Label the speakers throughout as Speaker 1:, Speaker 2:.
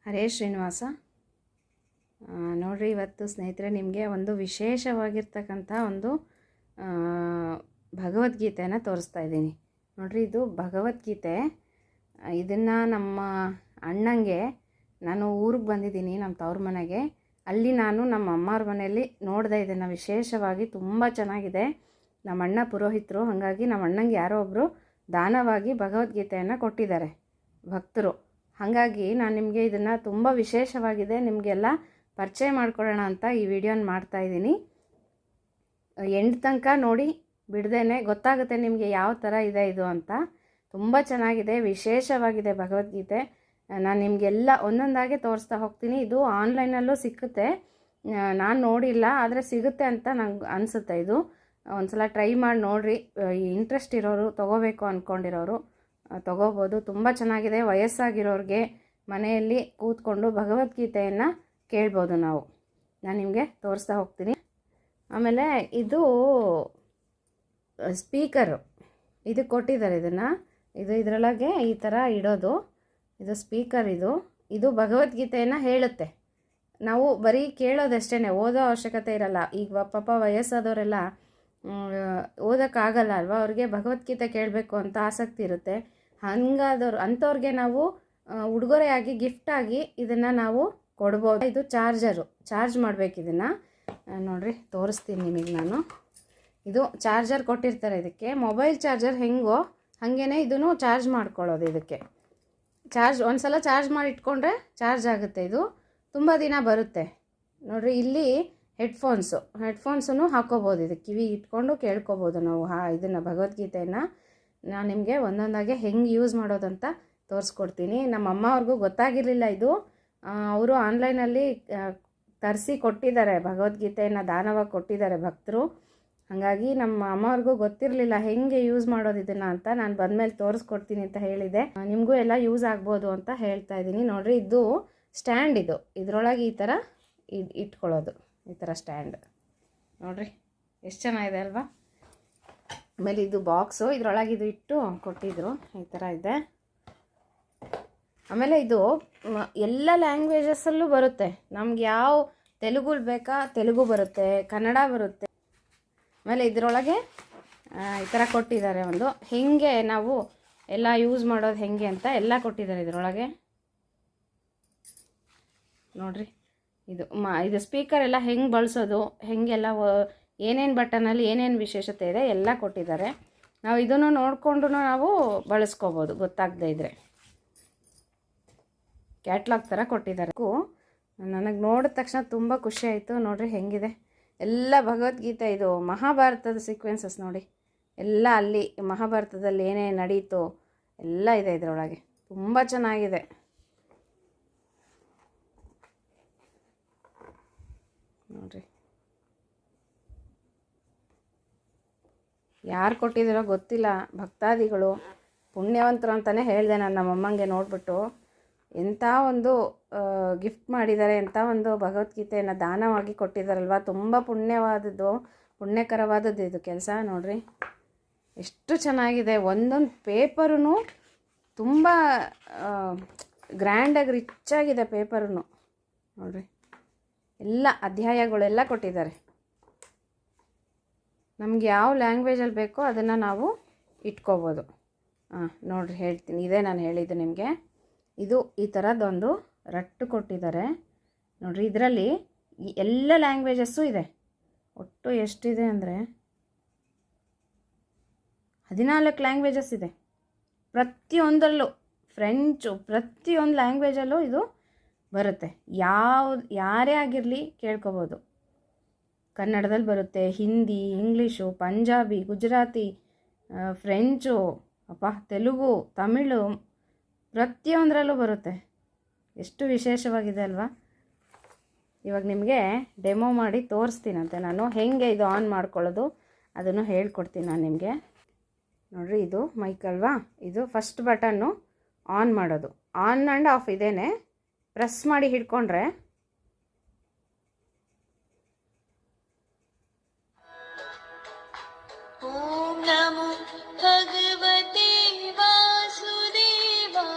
Speaker 1: ಹರೇ ಶ್ರೀನಿವಾಸ. ನೋಡಿರಿ, ಇವತ್ತು ಸ್ನೇಹಿತರೆ ನಿಮಗೆ ಒಂದು ವಿಶೇಷವಾಗಿರ್ತಕ್ಕಂಥ ಒಂದು ಭಗವದ್ಗೀತೆಯನ್ನು ತೋರಿಸ್ತಾ ಇದ್ದೀನಿ. ನೋಡಿರಿ, ಇದು ಭಗವದ್ಗೀತೆ. ಇದನ್ನು ನಮ್ಮ ಅಣ್ಣಂಗೆ ನಾನು ಊರಿಗೆ ಬಂದಿದ್ದೀನಿ, ನಮ್ಮ ತವ್ರ ಮನೆಗೆ. ಅಲ್ಲಿ ನಾನು ನಮ್ಮ ಅಮ್ಮವ್ರ ಮನೆಯಲ್ಲಿ ನೋಡಿದೆ ಇದನ್ನು ವಿಶೇಷವಾಗಿ. ತುಂಬ ಚೆನ್ನಾಗಿದೆ. ನಮ್ಮ ಅಣ್ಣ ಪುರೋಹಿತರು, ಹಾಗಾಗಿ ನಮ್ಮ ಅಣ್ಣಂಗೆ ಯಾರೋ ಒಬ್ಬರು ದಾನವಾಗಿ ಭಗವದ್ಗೀತೆಯನ್ನು ಕೊಟ್ಟಿದ್ದಾರೆ ಭಕ್ತರು. ಹಾಗಾಗಿ ನಾನು ನಿಮಗೆ ಇದನ್ನು ತುಂಬ ವಿಶೇಷವಾಗಿದೆ ನಿಮಗೆಲ್ಲ ಪರಿಚಯ ಮಾಡ್ಕೊಳ್ಳೋಣ ಅಂತ ಈ ವಿಡಿಯೋನ ಮಾಡ್ತಾಯಿದ್ದೀನಿ. ಎಂಡ್ ತನಕ ನೋಡಿ, ಬಿಡ್ದೇನೆ ಗೊತ್ತಾಗುತ್ತೆ ನಿಮಗೆ ಯಾವ ಥರ ಇದೆ ಇದು ಅಂತ. ತುಂಬ ಚೆನ್ನಾಗಿದೆ, ವಿಶೇಷವಾಗಿದೆ ಭಗವದ್ಗೀತೆ. ನಾನು ನಿಮಗೆಲ್ಲ ಒಂದೊಂದಾಗೆ ತೋರಿಸ್ತಾ ಹೋಗ್ತೀನಿ. ಇದು ಆನ್ಲೈನಲ್ಲೂ ಸಿಕ್ಕುತ್ತೆ, ನಾನು ನೋಡಿಲ್ಲ, ಆದರೆ ಸಿಗುತ್ತೆ ಅಂತ ನಂಗೆ ಅನಿಸುತ್ತೆ. ಇದು ಒಂದು ಸಲ ಟ್ರೈ ಮಾಡಿ ನೋಡಿರಿ. ಇಂಟ್ರೆಸ್ಟ್ ಇರೋರು, ತೊಗೋಬೇಕು ಅಂದ್ಕೊಂಡಿರೋರು ತೊಗೋಬೋದು. ತುಂಬ ಚೆನ್ನಾಗಿದೆ. ವಯಸ್ಸಾಗಿರೋರಿಗೆ ಮನೆಯಲ್ಲಿ ಕೂತ್ಕೊಂಡು ಭಗವದ್ಗೀತೆಯನ್ನು ಕೇಳ್ಬೋದು ನಾವು. ನಾನು ನಿಮಗೆ ತೋರಿಸ್ತಾ ಹೋಗ್ತೀನಿ. ಆಮೇಲೆ ಇದು ಸ್ಪೀಕರು, ಇದು ಕೊಟ್ಟಿದ್ದಾರೆ. ಇದರೊಳಗೆ ಈ ಥರ ಇಡೋದು, ಇದು ಸ್ಪೀಕರ್. ಇದು ಭಗವದ್ಗೀತೆಯನ್ನು ಹೇಳುತ್ತೆ. ನಾವು ಬರೀ ಕೇಳೋದಷ್ಟೇ, ಓದೋ ಅವಶ್ಯಕತೆ ಇರಲ್ಲ. ಈಗ ಪಾಪ ವಯಸ್ಸಾದವರೆಲ್ಲ ಓದೋಕ್ಕಾಗಲ್ಲ ಅಲ್ವಾ, ಅವ್ರಿಗೆ ಭಗವದ್ಗೀತೆ ಕೇಳಬೇಕು ಅಂತ ಆಸಕ್ತಿ ಇರುತ್ತೆ. ಹಂಗಾದವ್ರು ಅಂಥವ್ರಿಗೆ ನಾವು ಉಡುಗೊರೆಯಾಗಿ, ಗಿಫ್ಟಾಗಿ ಇದನ್ನು ನಾವು ಕೊಡ್ಬೋದು. ಇದು ಚಾರ್ಜರು, ಚಾರ್ಜ್ ಮಾಡಬೇಕು ಇದನ್ನು. ನೋಡಿರಿ, ತೋರಿಸ್ತೀನಿ ನಿಮಗೆ ನಾನು. ಇದು ಚಾರ್ಜರ್ ಕೊಟ್ಟಿರ್ತಾರೆ ಇದಕ್ಕೆ. ಮೊಬೈಲ್ ಚಾರ್ಜರ್ ಹೆಂಗೋ ಹಾಗೇ ಇದನ್ನು ಚಾರ್ಜ್ ಮಾಡ್ಕೊಳ್ಳೋದು. ಇದಕ್ಕೆ ಒಂದು ಸಲ ಚಾರ್ಜ್ ಮಾಡಿ ಇಟ್ಕೊಂಡ್ರೆ ಚಾರ್ಜ್ ಆಗುತ್ತೆ. ಇದು ತುಂಬ ದಿನ ಬರುತ್ತೆ. ನೋಡಿರಿ, ಇಲ್ಲಿ ಹೆಡ್ಫೋನ್ಸನ್ನು ಹಾಕೋಬೋದು. ಇದಕ್ಕೆ ಕಿವಿ ಇಟ್ಕೊಂಡು ಕೇಳ್ಕೊಬೋದು ನಾವು ಇದನ್ನು ಭಗವದ್ಗೀತೆಯನ್ನು. ನಾನು ನಿಮಗೆ ಒಂದೊಂದಾಗೆ ಹೆಂಗೆ ಯೂಸ್ ಮಾಡೋದಂತ ತೋರಿಸ್ಕೊಡ್ತೀನಿ. ನಮ್ಮ ಅಮ್ಮ ಅವ್ರಿಗೂ ಗೊತ್ತಾಗಿರಲಿಲ್ಲ ಇದು. ಅವರು ಆನ್ಲೈನಲ್ಲಿ ತರಿಸಿ ಕೊಟ್ಟಿದ್ದಾರೆ, ಭಗವದ್ಗೀತೆಯನ್ನು ದಾನವಾಗಿ ಕೊಟ್ಟಿದ್ದಾರೆ ಭಕ್ತರು. ಹಾಗಾಗಿ ನಮ್ಮ ಅಮ್ಮವ್ರಿಗೂ ಗೊತ್ತಿರಲಿಲ್ಲ ಹೆಂಗೆ ಯೂಸ್ ಮಾಡೋದು ಇದನ್ನು ಅಂತ. ನಾನು ಬಂದಮೇಲೆ ತೋರಿಸ್ಕೊಡ್ತೀನಿ ಅಂತ ಹೇಳಿದೆ. ನಿಮಗೂ ಎಲ್ಲ ಯೂಸ್ ಆಗ್ಬೋದು ಅಂತ ಹೇಳ್ತಾ ಇದ್ದೀನಿ. ನೋಡಿರಿ, ಇದು ಸ್ಟ್ಯಾಂಡ್. ಇದರೊಳಗೆ ಈ ಥರ ಇಟ್ಕೊಳ್ಳೋದು, ಈ ಥರ ಸ್ಟ್ಯಾಂಡ್. ನೋಡಿರಿ, ಎಷ್ಟು ಚೆನ್ನಾಗಿದೆ ಅಲ್ವಾ. ಆಮೇಲೆ ಇದು ಬಾಕ್ಸು, ಇದರೊಳಗೆ ಇದು ಇಟ್ಟು ಕೊಟ್ಟಿದ್ರು, ಈ ಥರ ಇದೆ. ಆಮೇಲೆ ಇದು ಎಲ್ಲ ಲ್ಯಾಂಗ್ವೇಜಸ್ಸಲ್ಲೂ ಬರುತ್ತೆ. ನಮ್ಗೆ ಯಾವ ತೆಲುಗು ಬೇಕಾ ತೆಲುಗು ಬರುತ್ತೆ, ಕನ್ನಡ ಬರುತ್ತೆ. ಆಮೇಲೆ ಇದರೊಳಗೆ ಈ ಥರ ಕೊಟ್ಟಿದ್ದಾರೆ, ಒಂದು ಹೆಂಗೆ ನಾವು ಎಲ್ಲ ಯೂಸ್ ಮಾಡೋದು ಹೆಂಗೆ ಅಂತ ಎಲ್ಲ ಕೊಟ್ಟಿದ್ದಾರೆ ಇದರೊಳಗೆ. ನೋಡಿರಿ, ಇದು ಸ್ಪೀಕರ್ ಎಲ್ಲ ಹೆಂಗೆ ಬಳಸೋದು, ಹೆಂಗೆಲ್ಲ ಏನೇನು ಬಟನಲ್ಲಿ ಏನೇನು ವಿಶೇಷತೆ ಇದೆ ಎಲ್ಲ ಕೊಟ್ಟಿದ್ದಾರೆ. ನಾವು ಇದನ್ನು ನೋಡಿಕೊಂಡು ನಾವು ಬಳಸ್ಕೋಬೋದು, ಗೊತ್ತಾಗದೇ ಇದ್ದರೆ. ಕ್ಯಾಟ್ಲಾಗ್ ಥರ ಕೊಟ್ಟಿದ್ದಾರೆ. ನನಗೆ ನೋಡಿದ ತಕ್ಷಣ ತುಂಬ ಖುಷಿ ಆಯಿತು. ನೋಡಿರಿ ಹೆಂಗಿದೆ, ಎಲ್ಲ ಭಗವದ್ಗೀತೆ. ಇದು ಮಹಾಭಾರತದ ಸೀಕ್ವೆನ್ಸಸ್ ನೋಡಿ, ಎಲ್ಲ ಅಲ್ಲಿ ಮಹಾಭಾರತದಲ್ಲಿ ಏನೇನು ನಡೀತು ಎಲ್ಲ ಇದೆ ಇದರೊಳಗೆ. ತುಂಬ ಚೆನ್ನಾಗಿದೆ. ನೋಡಿರಿ, ಯಾರು ಕೊಟ್ಟಿದ್ದೀರೋ ಗೊತ್ತಿಲ್ಲ, ಭಕ್ತಾದಿಗಳು ಪುಣ್ಯವಂತರು ಅಂತಲೇ ಹೇಳಿದೆ ನಾನು ನಮ್ಮಮ್ಮಂಗೆ ನೋಡಿಬಿಟ್ಟು. ಎಂಥ ಒಂದು ಗಿಫ್ಟ್ ಮಾಡಿದ್ದಾರೆ, ಎಂಥ ಒಂದು ಭಗವದ್ಗೀತೆಯನ್ನು ದಾನವಾಗಿ ಕೊಟ್ಟಿದ್ದಾರಲ್ವ. ತುಂಬ ಪುಣ್ಯಕರವಾದದ್ದು ಇದು ಕೆಲಸ. ನೋಡಿರಿ, ಎಷ್ಟು ಚೆನ್ನಾಗಿದೆ. ಒಂದೊಂದು ಪೇಪರೂ ತುಂಬ ಗ್ರ್ಯಾಂಡಾಗಿ ರಿಚ್ಚಾಗಿದೆ ಪೇಪರೂ. ನೋಡಿರಿ, ಎಲ್ಲ ಅಧ್ಯಾಯಗಳೆಲ್ಲ ಕೊಟ್ಟಿದ್ದಾರೆ. ನಮ್ಗೆ ಯಾವ ಲ್ಯಾಂಗ್ವೇಜಲ್ಲಿ ಬೇಕೋ ಅದನ್ನು ನಾವು ಇಟ್ಕೋಬೋದು. ನೋಡಿರಿ, ಹೇಳ್ತೀನಿ. ಇದೇ ನಾನು ಹೇಳಿದ್ದು ನಿಮಗೆ. ಇದು ಈ ಥರದ್ದೊಂದು ರಟ್ಟು ಕೊಟ್ಟಿದ್ದಾರೆ. ನೋಡಿರಿ, ಇದರಲ್ಲಿ ಎಲ್ಲ ಲ್ಯಾಂಗ್ವೇಜಸ್ಸು ಇದೆ. ಒಟ್ಟು ಎಷ್ಟಿದೆ ಅಂದರೆ 14 ಲ್ಯಾಂಗ್ವೇಜಸ್ ಇದೆ. ಪ್ರತಿಯೊಂದರಲ್ಲೂ, ಫ್ರೆಂಚು, ಪ್ರತಿಯೊಂದು ಲ್ಯಾಂಗ್ವೇಜಲ್ಲೂ ಇದು ಬರುತ್ತೆ. ಯಾರೇ ಆಗಿರಲಿ ಕೇಳ್ಕೊಬೋದು. ಕನ್ನಡದಲ್ಲಿ ಬರುತ್ತೆ, ಹಿಂದಿ, ಇಂಗ್ಲೀಷು, ಪಂಜಾಬಿ, ಗುಜರಾತಿ, ಫ್ರೆಂಚು, ತೆಲುಗು, ತಮಿಳು, ಪ್ರತಿಯೊಂದರಲ್ಲೂ ಬರುತ್ತೆ. ಎಷ್ಟು ವಿಶೇಷವಾಗಿದೆ ಅಲ್ವಾ. ಇವಾಗ ನಿಮಗೆ ಡೆಮೋ ಮಾಡಿ ತೋರಿಸ್ತೀನಂತೆ ನಾನು, ಹೆಂಗೆ ಇದು ಆನ್ ಮಾಡ್ಕೊಳ್ಳೋದು ಅದನ್ನು ಹೇಳ್ಕೊಡ್ತೀನಿ ನಾನು ನಿಮಗೆ. ನೋಡಿರಿ, ಇದು ಮೈಕ್ ಅಲ್ವಾ. ಇದು ಫಸ್ಟ್ ಬಟನ್ನು ಆನ್ ಮಾಡೋದು. ಆನ್ ಆ್ಯಂಡ್ ಆಫ್ ಇದೇನೆ. ಪ್ರೆಸ್ ಮಾಡಿ ಹಿಡ್ಕೊಂಡ್ರೆ
Speaker 2: ಓಂ ನಮೋ ಭಗವತೆ ವಾಸುದೇವಾಯ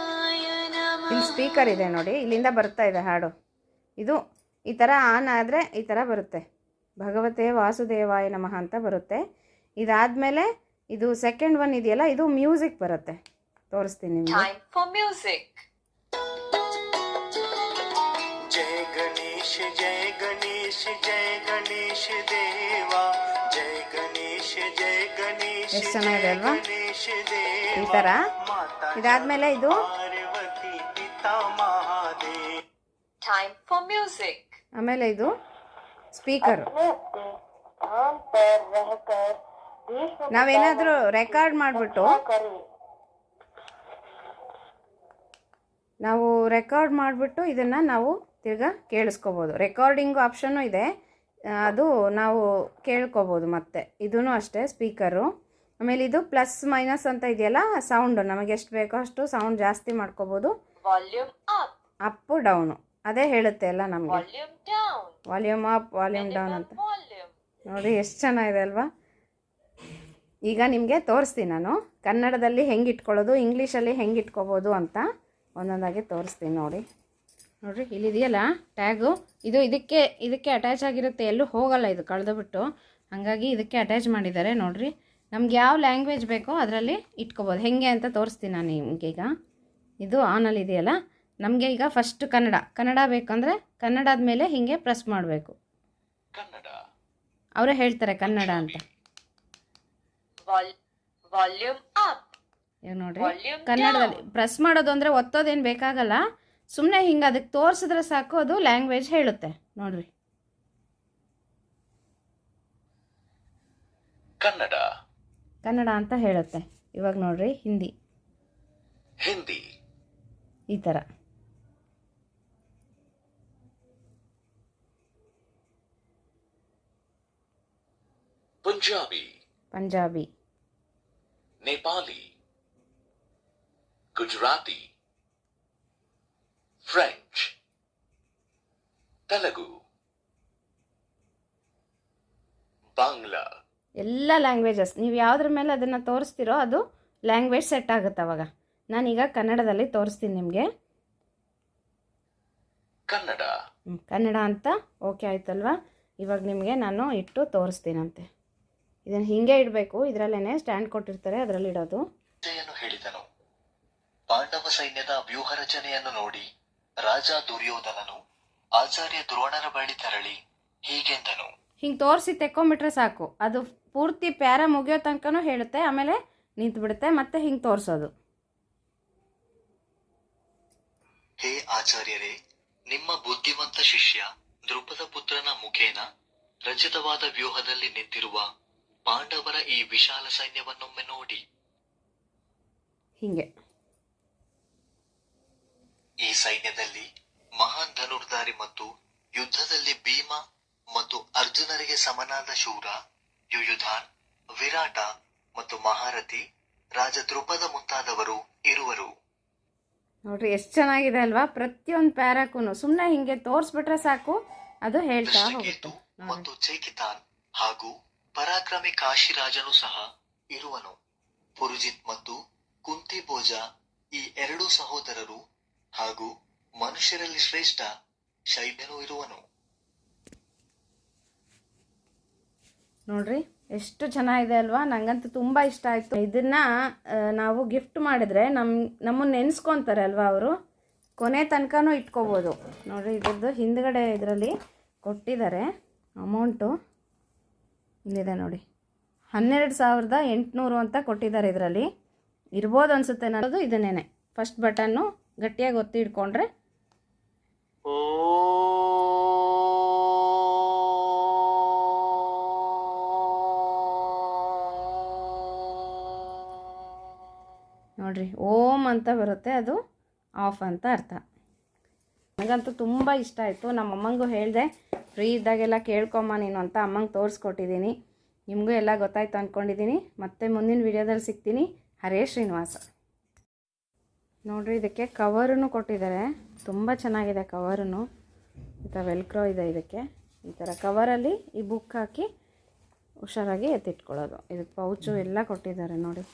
Speaker 2: ನಮಃ.
Speaker 1: ಇಲ್ಲಿ ಸ್ಪೀಕರ್ ಇದೆ ನೋಡಿ, ಇಲ್ಲಿಂದ ಬರ್ತಾ ಇದೆ ಹಾಡು. ಇದು ಈ ಥರ ಆನ್ ಆದರೆ ಈ ಥರ ಬರುತ್ತೆ, ಭಗವತೆ ವಾಸುದೇವಾಯ ನಮಃ ಅಂತ ಬರುತ್ತೆ. ಇದಾದಮೇಲೆ ಇದು ಸೆಕೆಂಡ್ ಒನ್ ಇದೆಯಲ್ಲ, ಇದು ಮ್ಯೂಸಿಕ್ ಬರುತ್ತೆ, ತೋರಿಸ್ತೀನಿ ನಿಮಗೆ.
Speaker 2: जय गणेश जय गणेश जय गणेश देवा जय गणेश जय गणेश
Speaker 1: ಎಷ್ಟು ಚೆನ್ನಾಗಿದೆ ಅಲ್ವಾ
Speaker 2: गणेश देवा
Speaker 1: ಈ ಥರ. ಇದಾದಮೇಲೆ ಇದು
Speaker 2: पार्वती पिता महादेव
Speaker 3: Time for music.
Speaker 1: ಆಮೇಲೆ ಇದು ಸ್ಪೀಕರು. ನಾವೇನಾದರೂ ರೆಕಾರ್ಡ್ ಮಾಡಿಬಿಟ್ಟು ಇದನ್ನು ನಾವು ತಿರ್ಗಾ ಕೇಳಿಸ್ಕೋಬೋದು. ರೆಕಾರ್ಡಿಂಗು ಆಪ್ಷನ್ನು ಇದೆ, ಅದು ನಾವು ಕೇಳ್ಕೊಬೋದು. ಮತ್ತು ಇದೂ ಅಷ್ಟೇ ಸ್ಪೀಕರು. ಆಮೇಲೆ ಇದು ಪ್ಲಸ್ ಮೈನಸ್ ಅಂತ ಇದೆಯಲ್ಲ, ಸೌಂಡು ನಮಗೆ ಎಷ್ಟು ಬೇಕೋ ಅಷ್ಟು ಸೌಂಡ್ ಜಾಸ್ತಿ ಮಾಡ್ಕೋಬೋದು,
Speaker 3: Volume up.
Speaker 1: ಅಪ್ಪು ಡೌನು ಅದೇ ಹೇಳುತ್ತೆ ಎಲ್ಲ ನಮಗೆ.
Speaker 3: Volume down.
Speaker 1: Volume up volume down ಅಂತ.
Speaker 3: Volume.
Speaker 1: ನೋಡಿ ಎಷ್ಟು ಚೆನ್ನಾಗಿದೆ ಅಲ್ವಾ. ಈಗ ನಿಮಗೆ ತೋರಿಸ್ತೀನಿ ನಾನು ಕನ್ನಡದಲ್ಲಿ ಹೆಂಗೆ ಇಟ್ಕೊಳ್ಳೋದು, ಇಂಗ್ಲೀಷಲ್ಲಿ ಹೆಂಗೆ ಇಟ್ಕೋಬೋದು ಅಂತ ಒಂದೊಂದಾಗಿ ತೋರಿಸ್ತೀನಿ. ನೋಡಿರಿ ಇಲ್ಲಿದೆಯಲ್ಲ ಟ್ಯಾಗು, ಇದು ಇದಕ್ಕೆ ಅಟ್ಯಾಚ್ ಆಗಿರುತ್ತೆ, ಎಲ್ಲೂ ಹೋಗಲ್ಲ, ಇದು ಕಳೆದುಬಿಟ್ಟು. ಹಾಗಾಗಿ ಇದಕ್ಕೆ ಅಟ್ಯಾಚ್ ಮಾಡಿದ್ದಾರೆ ನೋಡಿರಿ. ನಮ್ಗೆ ಯಾವ ಲ್ಯಾಂಗ್ವೇಜ್ ಬೇಕೋ ಅದರಲ್ಲಿ ಇಟ್ಕೋಬೋದು. ಹೆಂಗೆ ಅಂತ ತೋರಿಸ್ತೀನಿ ನಾನು ನಿಮಗೀಗ. ಇದು ಆನಲ್ಲಿ ಇದೆಯಲ್ಲ, ನಮಗೆ ಈಗ ಫಸ್ಟ್ ಕನ್ನಡ ಬೇಕಂದರೆ ಕನ್ನಡದ ಮೇಲೆ ಹೀಗೆ ಪ್ರೆಸ್ ಮಾಡಬೇಕು. ಅವರೇ ಹೇಳ್ತಾರೆ ಕನ್ನಡ ಅಂತ.
Speaker 3: Volume up.
Speaker 1: ಈಗ ನೋಡಿರಿ ಕನ್ನಡದಲ್ಲಿ ಪ್ರೆಸ್ ಮಾಡೋದು ಅಂದರೆ ಒತ್ತೋದೇನು ಬೇಕಾಗಲ್ಲ, ಸುಮ್ಮನೆ ಹಿಂಗೆ ಅದಕ್ಕೆ ತೋರಿಸಿದ್ರೆ ಸಾಕು, ಅದು ಲ್ಯಾಂಗ್ವೇಜ್ ಹೇಳುತ್ತೆ ನೋಡಿರಿ. ಕನ್ನಡ ಅಂತ ಹೇಳುತ್ತೆ. ಇವಾಗ ನೋಡಿರಿ ಹಿಂದಿ ಈ ಥರ. Punjabi,
Speaker 4: Nepali, Gujarati, French, Telugu, Bangla.
Speaker 1: ಎಲ್ಲ ಲ್ಯಾಂಗ್ವೇಜಸ್ ನೀವು ಯಾವುದ್ರ ಮೇಲೆ ಅದನ್ನು ತೋರಿಸ್ತೀರೋ ಅದು ಲ್ಯಾಂಗ್ವೇಜ್ ಸೆಟ್ ಆಗುತ್ತೆ ಅವಾಗ. ನಾನೀಗ ಕನ್ನಡದಲ್ಲಿ ತೋರಿಸ್ತೀನಿ ನಿಮಗೆ. ಕನ್ನಡ ಅಂತ ಓಕೆ ಆಯ್ತಲ್ವಾ. ಇವಾಗ ನಿಮಗೆ ನಾನು ಇಟ್ಟು ತೋರಿಸ್ತೀನಂತೆ. ಇದನ್ನು ಹಿಂಗೆ ಇಡಬೇಕು, ಇದರಲ್ಲೇನೆ ಸ್ಟ್ಯಾಂಡ್ ಕೊಟ್ಟಿರ್ತಾರೆ, ಅದರಲ್ಲಿ ಇಡೋದು.
Speaker 4: ಹೇಳಿದನು. ಪಾಂಡವ ಸೈನ್ಯದ ವ್ಯೂಹ ರಚನೆಯನ್ನು ನೋಡಿ ರಾಜ ದುರ್ಯೋಧನನು ಆಚಾರ್ಯ ದ್ರೋಣರ ಬಳಿ ತೆರಳಿ ಹೀಗೆಂದನು.
Speaker 1: ಹಿಂಗೆ ತೋರಿಸಿ ತೆಕ್ಕೊಂಬಿಟ್ರೆ ಸಾಕು, ಅದು ಪೂರ್ತಿ ಪ್ಯಾರ ಮುಗಿಯೋ ತನಕನೂ ಹೇಳುತ್ತೆ, ಆಮೇಲೆ ನಿಂತು ಬಿಡುತ್ತೆ, ಮತ್ತೆ ಹಿಂಗೆ ತೋರಿಸೋದು.
Speaker 4: ಹೇ ಆಚಾರ್ಯರೇ, ನಿಮ್ಮ ಬುದ್ಧಿವಂತ ಶಿಷ್ಯ ದ್ರುಪದ ಪುತ್ರನ ಮುಖೇನ ರಚಿತವಾದ ವ್ಯೂಹದಲ್ಲಿ ನಿಂತಿರುವ ಪಾಂಡವರ ಈ ವಿಶಾಲ ಸೈನ್ಯವನ್ನೊಮ್ಮೆ ನೋಡಿ.
Speaker 1: ಹಿಂಗೆ
Speaker 4: ಈ ಸೈನ್ಯದಲ್ಲಿ ಮಹಾನ್ ಧನುರ್ಧಾರಿ ಮತ್ತು ಯುದ್ಧದಲ್ಲಿ ಭೀಮ ಮತ್ತು ಅರ್ಜುನರಿಗೆ ಸಮನಾದ ಶೂರ ಯುಯುಧಾನ್, ವಿರಾಟ ಮತ್ತು ಮಹಾರಥಿ ರಾಜ ದ್ರುಪದ ಮುಂತಾದವರು ಇರುವರು.
Speaker 1: ನೋಡ್ರಿ ಎಷ್ಟು ಚೆನ್ನಾಗಿದೆ ಅಲ್ವಾ. ಪ್ರತಿಯೊಂದು ಪ್ಯಾರಾಕೂ ಸುಮ್ಮನೆ ಹಿಂಗೆ ತೋರಿಸ್ಬಿಟ್ರೆ ಸಾಕು, ಅದು ಹೇಳ್ತಾ ಹೋಗುತ್ತೆ.
Speaker 4: ಮತ್ತು ಚೈಕಿತಾನ್ ಹಾಗೂ ಪರಾಕ್ರಮಿ ಕಾಶಿರಾಜನು ಸಹ ಇರುವನು. ಪುರುಜಿತ್ ಮತ್ತು ಕುಂತಿ ಭೋಜ ಈ ಎರಡೂ ಸಹೋದರರು ಹಾಗೂ ಮನುಷ್ಯರಲ್ಲಿ ಶ್ರೇಷ್ಠ ಶೈಬ್ಯನು ಇರುವನು.
Speaker 1: ನೋಡ್ರಿ ಎಷ್ಟು ಚೆನ್ನಾಗಿದೆ ಅಲ್ವಾ. ನಂಗಂತೂ ತುಂಬ ಇಷ್ಟ ಆಯಿತು. ಇದನ್ನು ನಾವು ಗಿಫ್ಟ್ ಮಾಡಿದ್ರೆ ನಮ್ಮನ್ನು ನೆನೆಸ್ಕೊತಾರೆ ಅಲ್ವಾ ಅವರು, ಕೊನೆ ತನಕನೂ ಇಟ್ಕೋಬೋದು. ನೋಡಿರಿ ಇದ್ರದ್ದು ಹಿಂದ್ಗಡೆ ಇದರಲ್ಲಿ ಕೊಟ್ಟಿದ್ದಾರೆ ಅಮೌಂಟು, ಇಲ್ಲಿದೆ ನೋಡಿ 12,800 ಅಂತ ಕೊಟ್ಟಿದ್ದಾರೆ. ಇದರಲ್ಲಿ ಇರ್ಬೋದು ಅನಿಸುತ್ತೆ ಅನ್ನೋದು. ಇದನ್ನೇನೆ ಫಸ್ಟ್ ಬಟನ್ನು ಗಟ್ಟಿಯಾಗಿ ಒತ್ತಿ ಇಟ್ಕೊಂಡ್ರೆ ನೋಡ್ರಿ ಓಂ ಅಂತ ಬರುತ್ತೆ, ಅದು ಆಫ್ ಅಂತ ಅರ್ಥ. ನನಗಂತೂ ತುಂಬ ಇಷ್ಟ ಆಯಿತು. ನಮ್ಮ ಅಮ್ಮಂಗೂ ಹೇಳಿದೆ ಫ್ರೀ ಇದ್ದಾಗೆಲ್ಲ ಕೇಳ್ಕೊಮ್ಮ ನೀನು ಅಂತ, ಅಮ್ಮಂಗೆ ತೋರಿಸ್ಕೊಟ್ಟಿದ್ದೀನಿ. ನಿಮಗೂ ಎಲ್ಲ ಗೊತ್ತಾಯ್ತು ಅಂದ್ಕೊಂಡಿದ್ದೀನಿ. ಮತ್ತೆ ಮುಂದಿನ ವಿಡಿಯೋದಲ್ಲಿ ಸಿಗ್ತೀನಿ. ಹರೇ ಶ್ರೀನಿವಾಸ. ನೋಡಿರಿ ಇದಕ್ಕೆ ಕವರನ್ನು ಕೊಟ್ಟಿದ್ದಾರೆ, ತುಂಬ ಚೆನ್ನಾಗಿದೆ ಕವರನ್ನು. ಈ ಥರ ವೆಲ್ಕ್ರೋ ಇದೆ ಇದಕ್ಕೆ. ಈ ಥರ ಕವರಲ್ಲಿ ಈ ಬುಕ್ ಹಾಕಿ ಹುಷಾರಾಗಿ ಎತ್ತಿಟ್ಕೊಳ್ಳೋದು. ಇದಕ್ಕೆ ಪೌಚು ಎಲ್ಲ ಕೊಟ್ಟಿದ್ದಾರೆ ನೋಡಿ.